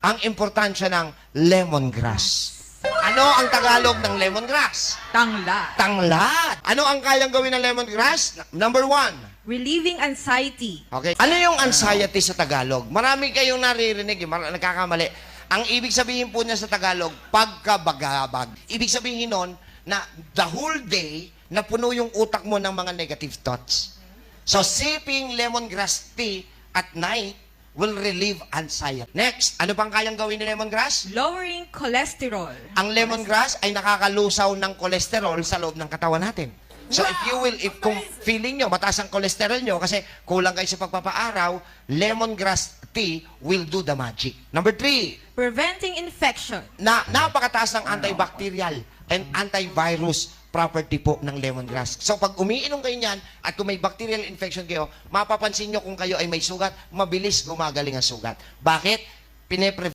ang importansya ng lemongrass. Ano ang Tagalog ng lemongrass? Tangla. Tanglad. Ano ang kayang gawin ng lemongrass? Number 1. Relieving anxiety. Okay. Ano yung anxiety sa Tagalog? Marami kayong naririnig, nagkakamali. Ang ibig sabihin po niya sa Tagalog, pagkabagabag. Ibig sabihin nun na the whole day, napuno yung utak mo ng mga negative thoughts. So, sipping lemongrass tea at night will relieve anxiety. Next, ano pang kayang gawin ni lemongrass? Lowering cholesterol. Ang lemongrass ay nakakalusaw ng kolesterol sa loob ng katawan natin. So if kung feeling nyo, mataas ang kolesterol nyo kasi kulang kayo sa pagpapaaraw, lemongrass tea will do the magic. Number 3, Preventing infection. napakataas ng antibacterial and antivirus property po ng lemongrass. So pag umiinom kayo niyan at kung may bacterial infection kayo, mapapansin nyo kung kayo ay may sugat, mabilis gumagaling ang sugat. Bakit?